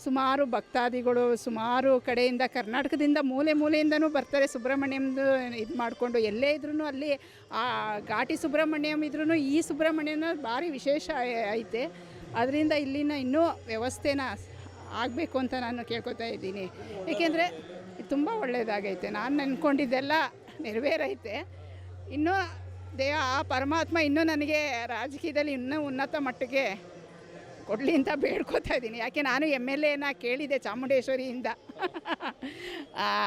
ಸುಮಾರು ಭಕ್ತಾದಿಗಳು ಸುಮಾರು ಕಡೆಯಿಂದ ಕರ್ನಾಟಕದಿಂದ ಮೂಲೆ ಮೂಲೆಯಿಂದನೂ ಬರ್ತಾರೆ. ಸುಬ್ರಹ್ಮಣ್ಯಂದು ಇದು ಮಾಡಿಕೊಂಡು ಎಲ್ಲೇ ಇದ್ರೂ ಅಲ್ಲಿ ಆ ಘಾಟಿ ಸುಬ್ರಹ್ಮಣ್ಯಂ ಇದ್ರೂ ಈ ಸುಬ್ರಹ್ಮಣ್ಯನ ಭಾರಿ ವಿಶೇಷ ಐತೆ. ಅದರಿಂದ ಇಲ್ಲಿನ ಇನ್ನೂ ವ್ಯವಸ್ಥೆನ ಆಗಬೇಕು ಅಂತ ನಾನು ಕೇಳ್ಕೊತಾ ಇದ್ದೀನಿ. ಏಕೆಂದರೆ ತುಂಬ ಒಳ್ಳೆಯದಾಗೈತೆ. ನಾನು ಅಂದ್ಕೊಂಡಿದ್ದೆಲ್ಲ ನೆರವೇರೈತೆ. ಇನ್ನೂ ಆ ಪರಮಾತ್ಮ ಇನ್ನೂ ನನಗೆ ರಾಜಕೀಯದಲ್ಲಿ ಇನ್ನೂ ಉನ್ನತ ಮಟ್ಟಿಗೆ ಕೊಡಲಿ ಅಂತ ಬೇಡ್ಕೋತಾ ಇದ್ದೀನಿ. ಯಾಕೆ ನಾನು MLAನ ಕೇಳಿದೆ ಚಾಮುಂಡೇಶ್ವರಿಯಿಂದ.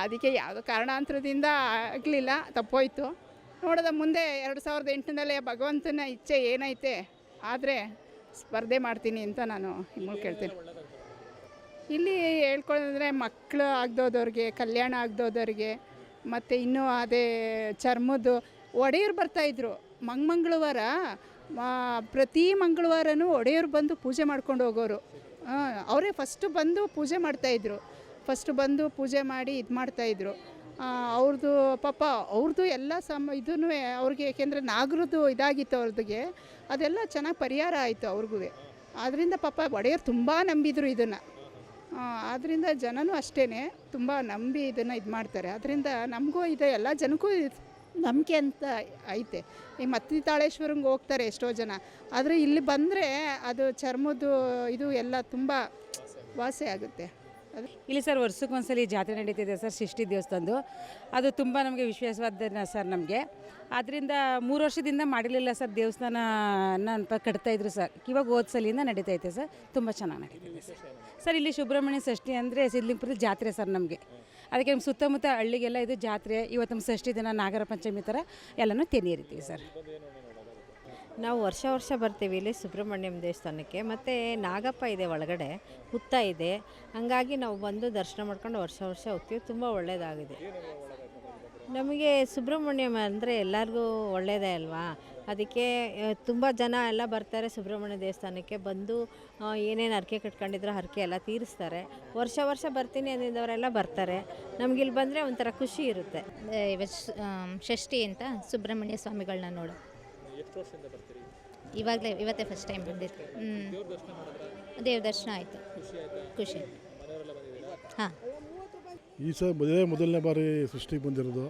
ಅದಕ್ಕೆ ಯಾವುದೋ ಕಾರಣಾಂತರದಿಂದ ಆಗಲಿಲ್ಲ, ತಪ್ಪೋಯ್ತು. ನೋಡೋದ ಮುಂದೆ 2008 ಭಗವಂತನ ಇಚ್ಛೆ ಏನೈತೆ ಆದರೆ ಸ್ಪರ್ಧೆ ಮಾಡ್ತೀನಿ ಅಂತ ನಾನು ನಿಮಗೆ ಕೇಳ್ತೀನಿ. ಇಲ್ಲಿ ಹೇಳ್ಕೊಳ್ಳೋದಂದರೆ ಮಕ್ಕಳು ಆಗದೋದವ್ರಿಗೆ, ಕಲ್ಯಾಣ ಆಗದೋದವ್ರಿಗೆ, ಮತ್ತು ಇನ್ನೂ ಅದೇ ಚರ್ಮದ್ದು ಒಡೆಯರು ಬರ್ತಾಯಿದ್ರು. ಮಂಗಳವಾರ ಪ್ರತಿ ಮಂಗಳವಾರನೂ ಒಡೆಯರು ಬಂದು ಪೂಜೆ ಮಾಡ್ಕೊಂಡು ಹೋಗೋರು. ಅವರೇ ಫಸ್ಟು ಬಂದು ಪೂಜೆ ಮಾಡ್ತಾಯಿದ್ರು. ಫಸ್ಟು ಬಂದು ಪೂಜೆ ಮಾಡಿ ಇದು ಮಾಡ್ತಾಯಿದ್ರು. ಅವ್ರದ್ದು ಪಾಪ ಅವ್ರದ್ದು ಎಲ್ಲ ಇದೂ ಅವ್ರಿಗೆ, ಏಕೆಂದರೆ ನಾಗರದ್ದು ಇದಾಗಿತ್ತು ಅವ್ರದಿಗೆ, ಅದೆಲ್ಲ ಚೆನ್ನಾಗಿ ಪರಿಹಾರ ಆಯಿತು ಅವ್ರಿಗೂ. ಆದ್ದರಿಂದ ಪಾಪ ಒಡೆಯರು ತುಂಬ ನಂಬಿದರು ಇದನ್ನು. ಆದ್ದರಿಂದ ಜನನೂ ಅಷ್ಟೇ ತುಂಬ ನಂಬಿ ಇದನ್ನು ಇದು ಮಾಡ್ತಾರೆ. ಅದರಿಂದ ನಮಗೂ ಇದೆ, ಎಲ್ಲ ಜನಕ್ಕೂ ನಂಬಿಕೆ ಅಂತ ಐತೆ. ಈ ಮತ್ತಿತಾಳೇಶ್ವರಂಗೆ ಹೋಗ್ತಾರೆ ಎಷ್ಟೋ ಜನ, ಆದರೆ ಇಲ್ಲಿ ಬಂದರೆ ಅದು ಚರ್ಮದ್ದು ಇದು ಎಲ್ಲ ತುಂಬ ವಾಸಿ ಆಗುತ್ತೆ. ಇಲ್ಲಿ ಸರ್ ವರ್ಷಕ್ಕೊಂದ್ಸಲಿ ಜಾತ್ರೆ ನಡೀತಿದೆ ಸರ್, ಷಷ್ಠಿ ದೇವಸ್ಥಾನದ್ದು. ಅದು ತುಂಬ ನಮಗೆ ವಿಶ್ವಾಸವಾದ ಸರ್ ನಮಗೆ. ಆದ್ದರಿಂದ 3 ವರ್ಷದಿಂದ ಮಾಡಿರಲಿಲ್ಲ ಸರ್, ದೇವಸ್ಥಾನ ಕಟ್ತಾಯಿದ್ರು ಸರ್. ಇವಾಗ ಹೋದ್ಸಲಿಂದ ನಡೀತೈತೆ ಸರ್, ತುಂಬ ಚೆನ್ನಾಗಿ ನಡೀತಿದೆ ಸರ್. ಇಲ್ಲಿ ಸುಬ್ರಹ್ಮಣ್ಯ ಷಷ್ಠಿ ಅಂದರೆ ಸಿದ್ಲಿಂಗಪುರದ ಜಾತ್ರೆ ಸರ್ ನಮಗೆ. ಅದಕ್ಕೆ ನಮ್ಮ ಸುತ್ತಮುತ್ತ ಹಳ್ಳಿಗೆಲ್ಲ ಇದು ಜಾತ್ರೆ. ಇವತ್ತು ನಮ್ಮ ಷಷ್ಠಿ ದಿನ ನಾಗರ ಪಂಚಮಿ ಥರ ಎಲ್ಲನೂ ತೆನೀರಿತೀವಿ ಸರ್. ನಾವು ವರ್ಷ ಬರ್ತೀವಿ ಇಲ್ಲಿ ಸುಬ್ರಹ್ಮಣ್ಯಂ ದೇವಸ್ಥಾನಕ್ಕೆ. ಮತ್ತು ನಾಗಪ್ಪ ಇದೆ ಒಳಗಡೆ, ಹುತ್ತ ಇದೆ. ಹಾಗಾಗಿ ನಾವು ಬಂದು ದರ್ಶನ ಮಾಡ್ಕೊಂಡು ವರ್ಷ ಹೋಗ್ತೀವಿ. ತುಂಬ ಒಳ್ಳೆಯದಾಗಿದೆ ನಮಗೆ. ಸುಬ್ರಹ್ಮಣ್ಯಂ ಅಂದರೆ ಎಲ್ಲರಿಗೂ ಒಳ್ಳೆಯದೇ ಅಲ್ವಾ. ಅದಕ್ಕೆ ತುಂಬ ಜನ ಎಲ್ಲ ಬರ್ತಾರೆ ಸುಬ್ರಹ್ಮಣ್ಯ ದೇವಸ್ಥಾನಕ್ಕೆ. ಬಂದು ಏನೇನು ಹರಕೆ ಕಟ್ಕೊಂಡಿದ್ರು ಹರಕೆ ಎಲ್ಲ ತೀರಿಸ್ತಾರೆ. ವರ್ಷ ಬರ್ತೀನಿ ಅಂದಿದ್ದವರೆಲ್ಲ ಬರ್ತಾರೆ. ನಮಗಿಲ್ಲಿ ಬಂದರೆ ಒಂಥರ ಖುಷಿ ಇರುತ್ತೆ. ಷಷ್ಠಿ ಅಂತ ಸುಬ್ರಹ್ಮಣ್ಯ ಸ್ವಾಮಿಗಳನ್ನ ನೋಡು. ಇವತ್ತೇ ಫಸ್ಟ್ ಟೈಮ್ ಬಂದಿದ್ದು. ದೇವ್ರ ದರ್ಶನ ಆಯಿತು, ಖುಷಿ. ಹಾಂ, ಈ ಸಲ ಮೊದಲನೇ ಬಾರಿ ಸೃಷ್ಟಿಗೆ ಬಂದಿರೋದು.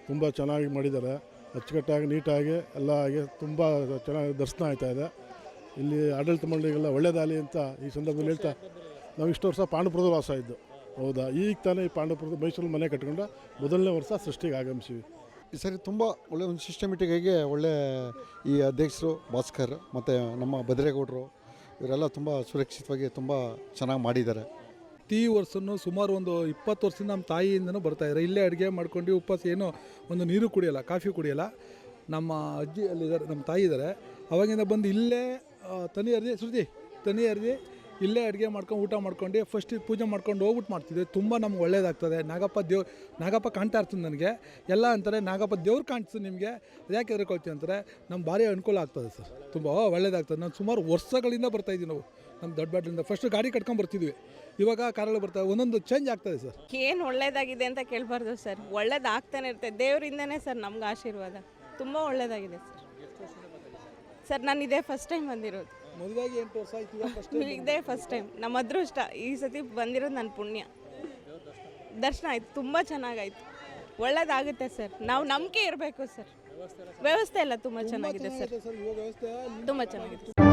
ತುಂಬ ಚೆನ್ನಾಗಿ ಮಾಡಿದ್ದಾರೆ, ಅಚ್ಚುಕಟ್ಟಾಗಿ ನೀಟಾಗಿ ಎಲ್ಲ ಆಗಿ ತುಂಬ ಚೆನ್ನಾಗಿ ದರ್ಶನ ಆಯ್ತಾಯಿದೆ. ಇಲ್ಲಿ ಆಡಳಿತ ಮಂಡಳಿಗೆಲ್ಲ ಒಳ್ಳೆಯದಾಗಲಿ ಅಂತ ಈ ಸಂದರ್ಭದಲ್ಲಿ ಹೇಳ್ತಾ, ನಾವು ಇಷ್ಟು ವರ್ಷ ಪಾಂಡುಪುರದ ವಾಸ ಇದ್ದು. ಹೌದಾ, ಈಗ ತಾನೇ ಈ ಪಾಂಡುಪುರದ ಮೈಸೂರಲ್ಲಿ ಮನೆ ಕಟ್ಕೊಂಡು ಮೊದಲನೇ ವರ್ಷ ಸೃಷ್ಟಿಗೆ ಆಗಮಿಸಿವಿ. ಈ ಸರಿ ತುಂಬ ಒಳ್ಳೆ ಒಂದು ಸಿಸ್ಟಮೆಟಿಕ್ಕಾಗಿ ಒಳ್ಳೆ ಈ ಅಧ್ಯಕ್ಷರು ಭಾಸ್ಕರ್ ಮತ್ತು ನಮ್ಮ ಭದ್ರೇಗೌಡರು ಇವರೆಲ್ಲ ತುಂಬ ಸುರಕ್ಷಿತವಾಗಿ ತುಂಬ ಚೆನ್ನಾಗಿ ಮಾಡಿದ್ದಾರೆ. ಪ್ರತಿ ವರ್ಷವೂ ಸುಮಾರು ಒಂದು 20 ವರ್ಷದಿಂದ ನಮ್ಮ ತಾಯಿಯಿಂದನೂ ಬರ್ತಾಯಿದ್ದಾರೆ. ಇಲ್ಲೇ ಅಡುಗೆ ಮಾಡ್ಕೊಂಡು ಉಪವಾಸ ಏನೋ ಒಂದು ನೀರು ಕುಡಿಯೋಲ್ಲ, ಕಾಫಿ ಕುಡಿಯೋಲ್ಲ. ನಮ್ಮ ಅಜ್ಜಿ ಅಲ್ಲಿದ್ದಾರೆ, ನಮ್ಮ ತಾಯಿ ಇದ್ದಾರೆ. ಅವಾಗಿಂದ ಬಂದು ಇಲ್ಲೇ ತನಿ ಅರ್ಜಿ ಇಲ್ಲೇ ಅಡುಗೆ ಮಾಡ್ಕೊಂಡು ಊಟ ಮಾಡ್ಕೊಂಡು ಫಸ್ಟ್ ಪೂಜೆ ಮಾಡ್ಕೊಂಡು ಹೋಗ್ಬಿಟ್ಟು ಮಾಡ್ತಿದ್ದೆ. ತುಂಬ ನಮ್ಗೆ ಒಳ್ಳೇದಾಗ್ತದೆ. ನಾಗಪ್ಪ ಕಾಣ್ತಾ ಇರ್ತದೆ ನನಗೆ. ಎಲ್ಲ ಅಂತಾರೆ ನಾಗಪ್ಪ ದೇವ್ರು ಕಾಣಿಸ್ತದೆ ನಿಮಗೆ, ಯಾಕೆ ಎದ್ರಕೊಳ್ತೀವಿ ಅಂತಾರೆ. ನಮ್ಮ ಭಾರಿ ಅನುಕೂಲ ಆಗ್ತದೆ ಸರ್, ತುಂಬ ಒಳ್ಳೇದಾಗ್ತದೆ. ನಾನು ಸುಮಾರು ವರ್ಷಗಳಿಂದ ಬರ್ತಾಯಿದ್ದೀವಿ ನಾವು. ನಮ್ಮ ದೊಡ್ಡ ಫಸ್ಟ್ ಗಾಡಿ ಕಟ್ಕೊಂಡು ಬರ್ತಿದ್ವಿ, ಇವಾಗ ಕಾರಲ್ಲಿ ಬರ್ತಾವೆ. ಒಂದೊಂದು ಚೇಂಜ್ ಆಗ್ತದೆ ಸರ್. ಏನು ಒಳ್ಳೇದಾಗಿದೆ ಅಂತ ಕೇಳಬಾರ್ದು ಸರ್, ಒಳ್ಳೇದಾಗ್ತಾನೆ ಇರ್ತದೆ. ದೇವರಿಂದನೇ ಸರ್ ನಮ್ಗೆ ಆಶೀರ್ವಾದ. ತುಂಬ ಒಳ್ಳೇದಾಗಿದೆ ಸರ್. ನಾನು ಇದೇ ಫಸ್ಟ್ ಟೈಮ್ ಬಂದಿರೋದು. ಮದುವೆಗೆ 8 ವರ್ಷ ಆಯ್ತು, ಇದೇ ಫಸ್ಟ್ ಟೈಮ್. ನಮ್ಮ ಅದೃಷ್ಟ ಈ ಸತಿ ಬಂದಿರೋದು ನನ್ನ ಪುಣ್ಯ. ದರ್ಶನ ಆಯಿತು, ತುಂಬ ಚೆನ್ನಾಗಾಯ್ತು. ಒಳ್ಳೇದಾಗುತ್ತೆ ಸರ್, ನಾವು ನಂಬಿಕೆ ಇರಬೇಕು ಸರ್. ವ್ಯವಸ್ಥೆ ಎಲ್ಲ ತುಂಬ ಚೆನ್ನಾಗಿದೆ ಸರ್, ತುಂಬ ಚೆನ್ನಾಗಿದೆ.